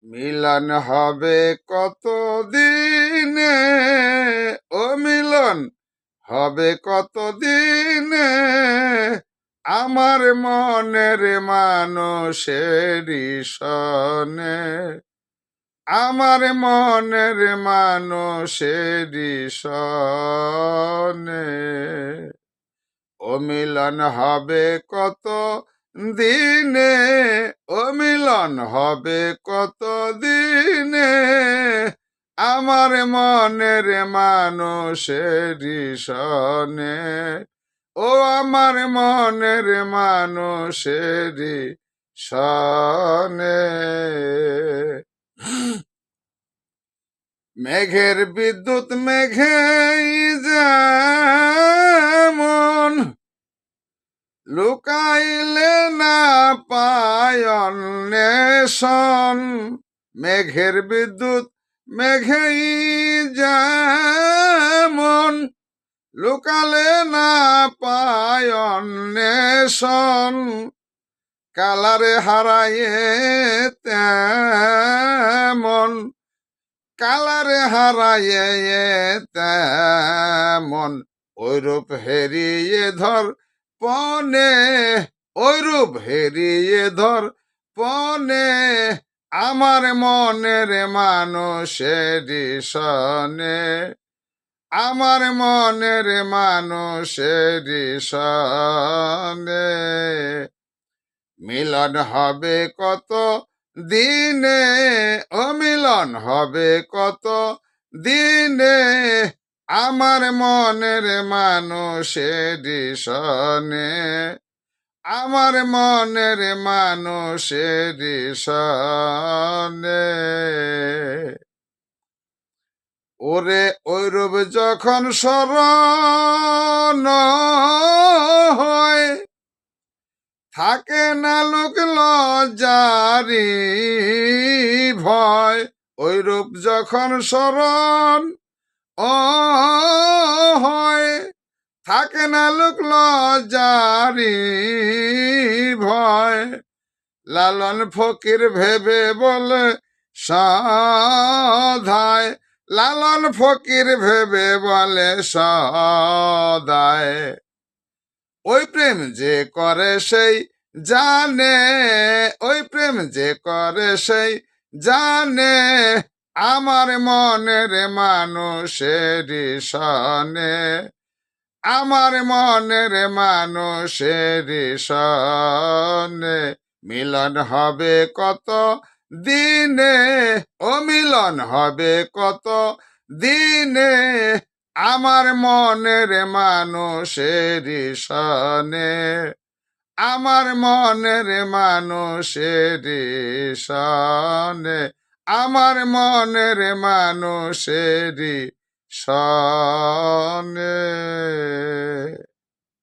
মিলন হবে কত দিনে, ও মিলন হবে কত দিনে, আমার মনের মানুষেরই সনে, আমার মনের মানুষেরই সনে। ও মিলন হবে কত দিনে, ও মিলন হবে কত দিনে, আমার মনের মানুষেরই সনে, ও আমার মনের মানুষেরই সনে। মেঘের বিদ্যুৎ মেঘেই যেমন, লুকাইলে না পায় অন্বেষণ। মেঘের বিদ্যুৎ মেঘেই যেমন, লুকালে না পায় অন্বেষণ। কালারে হারায়ে তেমন, কালারে হারায়ে তেমন, ওইরূপ হেরিয়ে ধর পনে, ওইরূপ হেরিয়ে ধর পনে, আমার মনের মানুষেরই সনে, আমার মনের মানুষেরই সনে। মিলন হবে কত দিনে, ও মিলন হবে কত দিনে, আমার মনের মানুষেরই সনে, আমার মনের মানুষেরই সনে। ওরে ওইরূপ যখন স্মরণ হয়, থাকে না লোক লজ্জারি ভয়। ওইরূপ যখন স্মরণ হয়, থাকে না লোক লজ্জারি ভয়। লালন ফকির ভেবে বলে সদায়, লালন ফকির ভেবে বলে সদায়, ওই প্রেম যে করে সেই জানে, ওই প্রেম যে করে সেই জানে, আমার মনের মানুষেরই সনে, আমার মনের মানুষেরই সনে। মিলন হবে কত দিনে, ও মিলন হবে কত দিনে, আমার মনের মানুষেরই সনে, আমার মনের মানুষেরই সনে, আমার মনের মানুষেরই সনে।